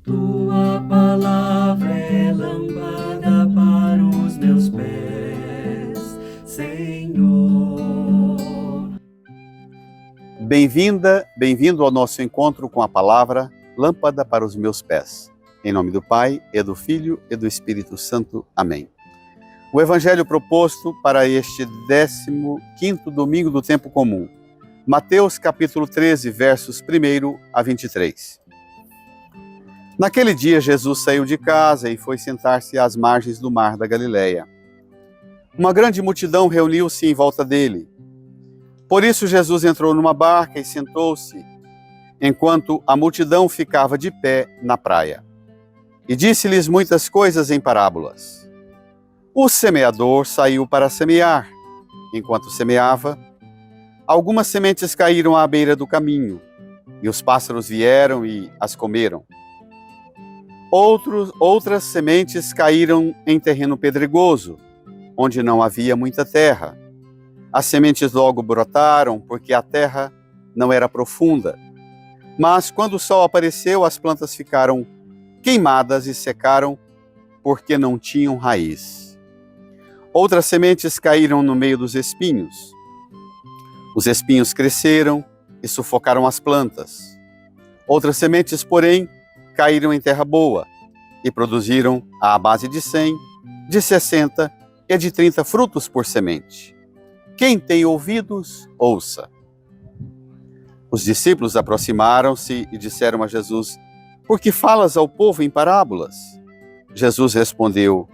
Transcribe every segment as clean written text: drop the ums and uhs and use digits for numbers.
Tua palavra é lâmpada para os meus pés, Senhor. Bem-vinda, bem-vindo ao nosso encontro com a palavra Lâmpada para os meus pés. Em nome do Pai, e do Filho, e do Espírito Santo. Amém. O evangelho proposto para este 15º domingo do tempo comum. Mateus capítulo 13, versos 1 a 23. Naquele dia, Jesus saiu de casa e foi sentar-se às margens do mar da Galileia. Uma grande multidão reuniu-se em volta dele. Por isso, Jesus entrou numa barca e sentou-se, enquanto a multidão ficava de pé na praia. E disse-lhes muitas coisas em parábolas. O semeador saiu para semear. Enquanto semeava, algumas sementes caíram à beira do caminho, e os pássaros vieram e as comeram. Outras sementes caíram em terreno pedregoso, onde não havia muita terra. As sementes logo brotaram, porque a terra não era profunda. Mas quando o sol apareceu, as plantas ficaram queimadas e secaram, porque não tinham raiz. Outras sementes caíram no meio dos espinhos. Os espinhos cresceram e sufocaram as plantas. Outras sementes, porém, caíram em terra boa e produziram, à base de 100, de 60 e de 30 frutos por semente. Quem tem ouvidos, ouça. Os discípulos aproximaram-se e disseram a Jesus: Por que falas ao povo em parábolas? Jesus respondeu: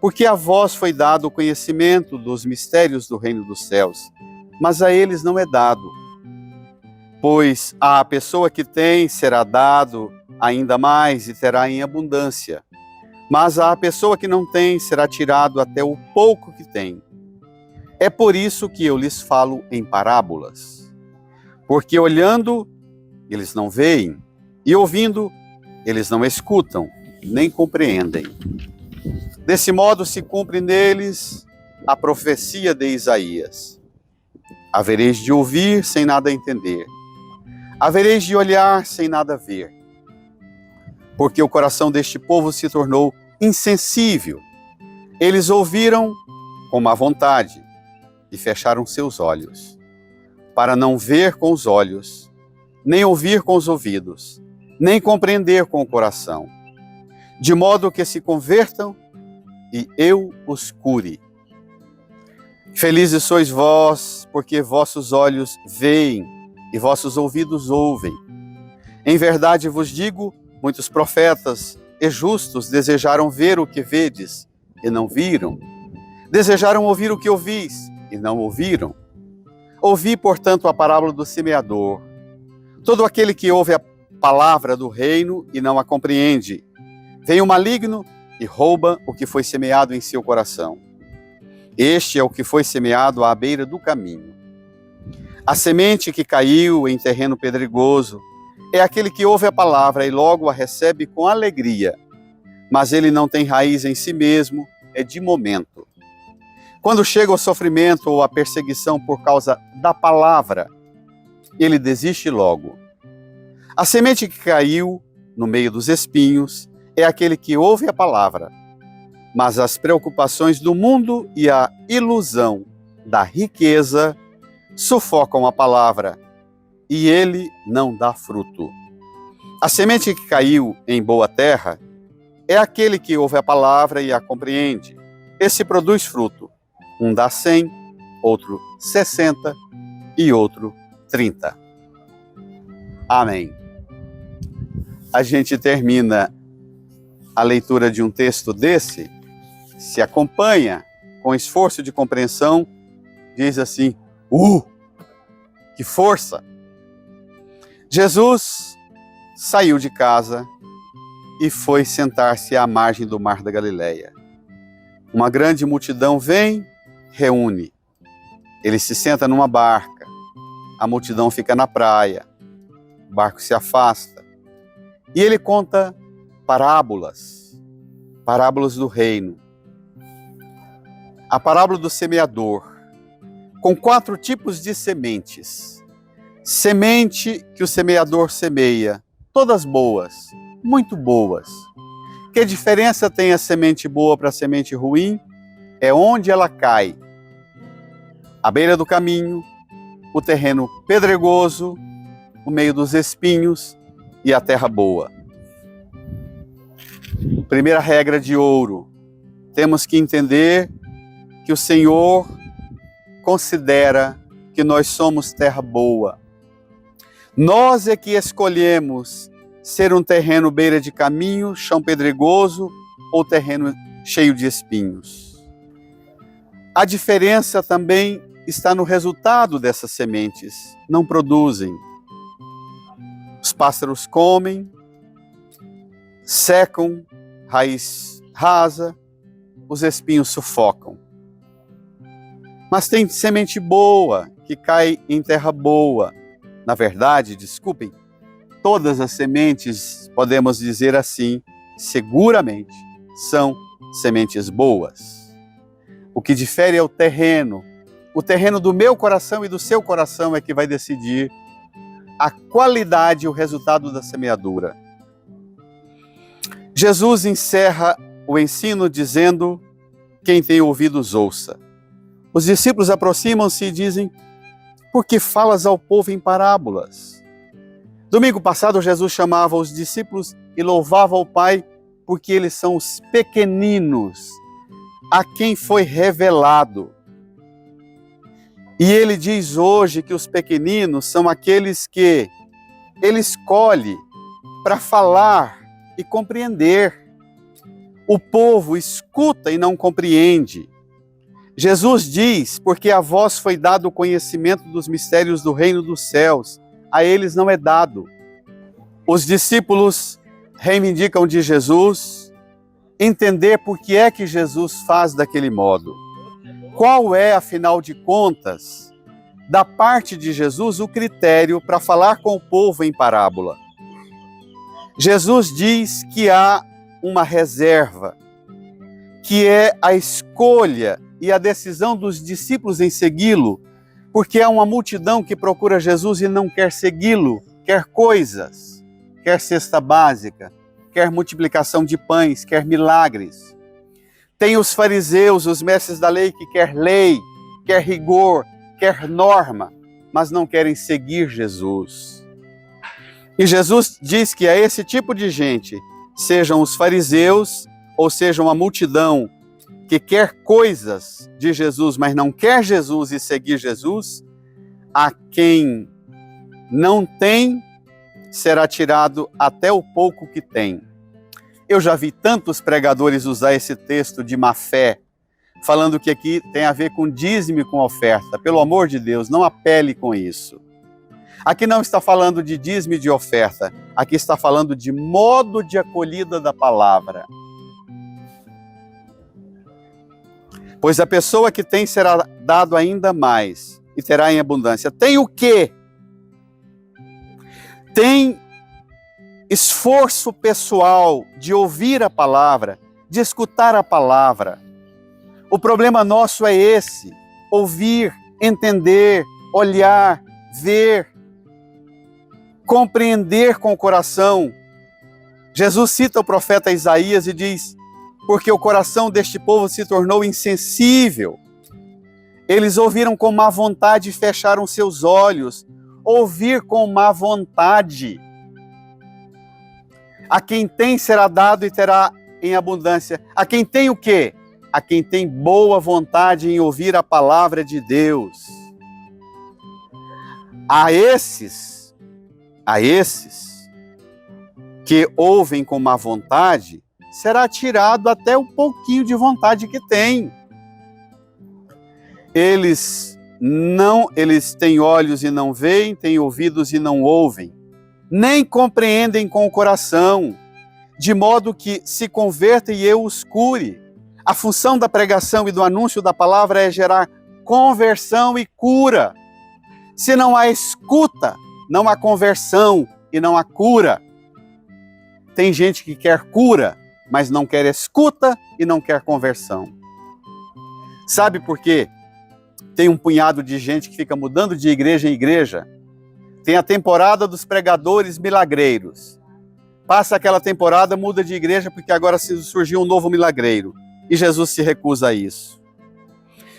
Porque a vós foi dado o conhecimento dos mistérios do reino dos céus, mas a eles não é dado. Pois à pessoa que tem será dado ainda mais e terá em abundância. Mas à pessoa que não tem será tirado até o pouco que tem. É por isso que eu lhes falo em parábolas. Porque olhando, eles não veem, e ouvindo, eles não escutam, nem compreendem. Desse modo se cumpre neles a profecia de Isaías. Havereis de ouvir sem nada entender. Havereis de olhar sem nada ver. Porque o coração deste povo se tornou insensível. Eles ouviram com má vontade e fecharam seus olhos, para não ver com os olhos, nem ouvir com os ouvidos, nem compreender com o coração, de modo que se convertam e eu os cure. Felizes sois vós, porque vossos olhos veem e vossos ouvidos ouvem. Em verdade vos digo, muitos profetas e justos desejaram ver o que vedes e não viram. Desejaram ouvir o que ouvis e não ouviram. Ouvi, portanto, a parábola do semeador. Todo aquele que ouve a palavra do reino e não a compreende, vem o maligno e rouba o que foi semeado em seu coração. Este é o que foi semeado à beira do caminho. A semente que caiu em terreno pedregoso é aquele que ouve a palavra e logo a recebe com alegria, mas ele não tem raiz em si mesmo, é de momento. Quando chega o sofrimento ou a perseguição por causa da palavra, ele desiste logo. A semente que caiu no meio dos espinhos é aquele que ouve a palavra, mas as preocupações do mundo e a ilusão da riqueza sufocam a palavra, e ele não dá fruto. A semente que caiu em boa terra é aquele que ouve a palavra e a compreende. Esse produz fruto. Um dá 100, outro 60 e outro 30. Amém. A gente termina a leitura de um texto desse, se acompanha com esforço de compreensão, diz assim: que força! Jesus saiu de casa e foi sentar-se à margem do mar da Galileia. Uma grande multidão vem, reúne. Ele se senta numa barca. A multidão fica na praia. O barco se afasta. E ele conta parábolas do reino. A parábola do semeador, com 4 tipos de sementes. Semente que o semeador semeia, todas boas, muito boas. Que diferença tem a semente boa para a semente ruim? É onde ela cai. À beira do caminho, o terreno pedregoso, o meio dos espinhos e a terra boa. Primeira regra de ouro. Temos que entender que o Senhor considera que nós somos terra boa. Nós é que escolhemos ser um terreno beira de caminho, chão pedregoso ou terreno cheio de espinhos. A diferença também está no resultado dessas sementes. Não produzem. Os pássaros comem, secam, raiz rasa, os espinhos sufocam. Mas tem semente boa, que cai em terra boa. Na verdade, desculpem, todas as sementes, podemos dizer assim, seguramente, são sementes boas. O que difere é o terreno. O terreno do meu coração e do seu coração é que vai decidir a qualidade e o resultado da semeadura. Jesus encerra o ensino dizendo: quem tem ouvidos, ouça. Os discípulos aproximam-se e dizem: por que falas ao povo em parábolas? Domingo passado, Jesus chamava os discípulos e louvava o Pai porque eles são os pequeninos a quem foi revelado. E ele diz hoje que os pequeninos são aqueles que ele escolhe para falar e compreender. O povo escuta e não compreende. Jesus diz, porque a vós foi dado o conhecimento dos mistérios do reino dos céus, a eles não é dado. Os discípulos reivindicam de Jesus entender por que é que Jesus faz daquele modo. Qual é, afinal de contas, da parte de Jesus, o critério para falar com o povo em parábola? Jesus diz que há uma reserva, que é a escolha e a decisão dos discípulos em segui-lo, porque há uma multidão que procura Jesus e não quer segui-lo, quer coisas, quer cesta básica, quer multiplicação de pães, quer milagres. Tem os fariseus, os mestres da lei, que quer lei, quer rigor, quer norma, mas não querem seguir Jesus. E Jesus diz que a esse tipo de gente, sejam os fariseus ou sejam a multidão que quer coisas de Jesus, mas não quer Jesus e seguir Jesus, a quem não tem, será tirado até o pouco que tem. Eu já vi tantos pregadores usar esse texto de má fé, falando que aqui tem a ver com dízimo e com oferta. Pelo amor de Deus, não apele com isso. Aqui não está falando de dízimo e de oferta, aqui está falando de modo de acolhida da palavra. Pois a pessoa que tem será dado ainda mais e terá em abundância. Tem o quê? Tem esforço pessoal de ouvir a palavra, de escutar a palavra. O problema nosso é esse: ouvir, entender, olhar, ver, compreender com o coração. Jesus cita o profeta Isaías e diz: porque o coração deste povo se tornou insensível. Eles ouviram com má vontade e fecharam seus olhos. Ouvir com má vontade. A quem tem será dado e terá em abundância. A quem tem o quê? A quem tem boa vontade em ouvir a palavra de Deus. A esses que ouvem com má vontade, será tirado até o pouquinho de vontade que tem. Eles têm olhos e não veem, têm ouvidos e não ouvem, nem compreendem com o coração, de modo que se converta e eu os cure. A função da pregação e do anúncio da palavra é gerar conversão e cura. Se não há escuta, não há conversão e não há cura. Tem gente que quer cura, mas não quer escuta e não quer conversão. Sabe por quê? Tem um punhado de gente que fica mudando de igreja em igreja. Tem a temporada dos pregadores milagreiros. Passa aquela temporada, muda de igreja porque agora surgiu um novo milagreiro. E Jesus se recusa a isso.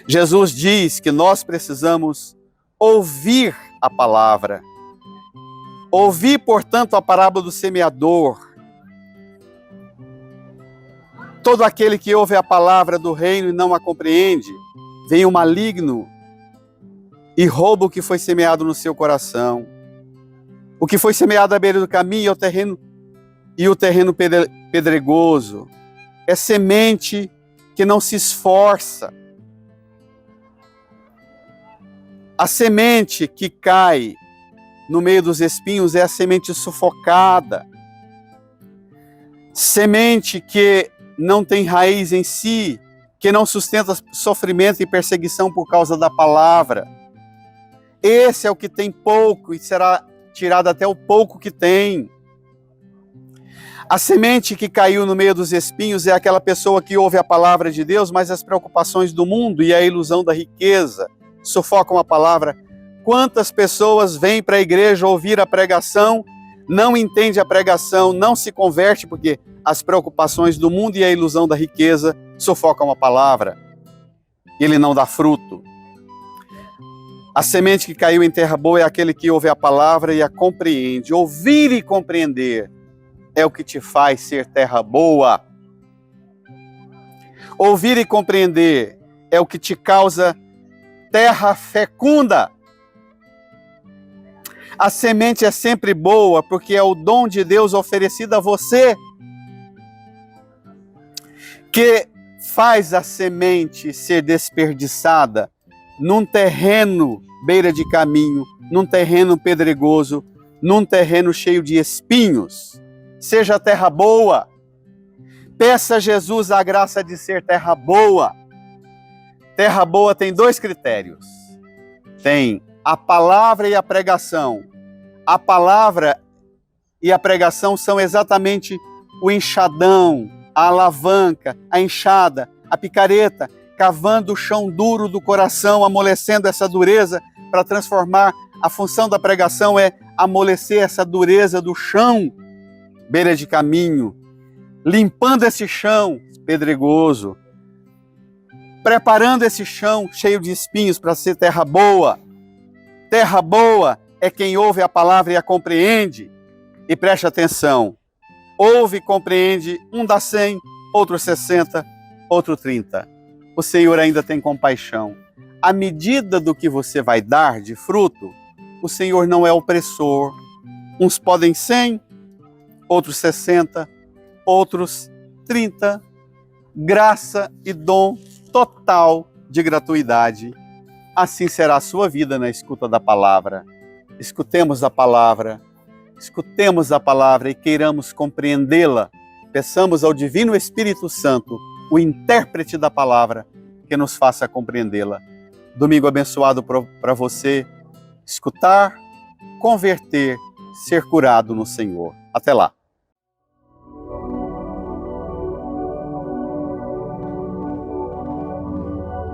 Jesus diz que nós precisamos ouvir a palavra. Ouvir, portanto, a parábola do semeador. Todo aquele que ouve a palavra do reino e não a compreende, vem o maligno e rouba o que foi semeado no seu coração. O que foi semeado à beira do caminho é o terreno pedregoso. É semente que não se esforça. A semente que cai no meio dos espinhos é a semente sufocada. Semente que não tem raiz em si, que não sustenta sofrimento e perseguição por causa da palavra. Esse é o que tem pouco e será tirado até o pouco que tem. A semente que caiu no meio dos espinhos é aquela pessoa que ouve a palavra de Deus, mas as preocupações do mundo e a ilusão da riqueza sufocam a palavra. Quantas pessoas vêm para a igreja ouvir a pregação, não entende a pregação, não se converte porque as preocupações do mundo e a ilusão da riqueza sufocam a palavra. Ele não dá fruto. A semente que caiu em terra boa é aquele que ouve a palavra e a compreende. Ouvir e compreender é o que te faz ser terra boa. Ouvir e compreender é o que te causa terra fecunda. A semente é sempre boa porque é o dom de Deus oferecido a você que faz a semente ser desperdiçada num terreno beira de caminho, num terreno pedregoso, num terreno cheio de espinhos. Seja terra boa. Peça a Jesus a graça de ser terra boa. Terra boa tem dois critérios. Tem a palavra e a pregação. A palavra e a pregação são exatamente o enxadão, a alavanca, a enxada, a picareta, cavando o chão duro do coração, amolecendo essa dureza para transformar. A função da pregação é amolecer essa dureza do chão, beira de caminho, limpando esse chão pedregoso, preparando esse chão cheio de espinhos para ser terra boa. Terra boa é quem ouve a palavra e a compreende. E preste atenção, ouve e compreende, um dá 100, outro 60, outro 30. O Senhor ainda tem compaixão. À medida do que você vai dar de fruto, o Senhor não é opressor. Uns podem 100, outros 60, outros 30. Graça e dom total de gratuidade. Assim será a sua vida na escuta da palavra. Escutemos a palavra e queiramos compreendê-la. Peçamos ao Divino Espírito Santo, o intérprete da palavra, que nos faça compreendê-la. Domingo abençoado para você escutar, converter, ser curado no Senhor. Até lá.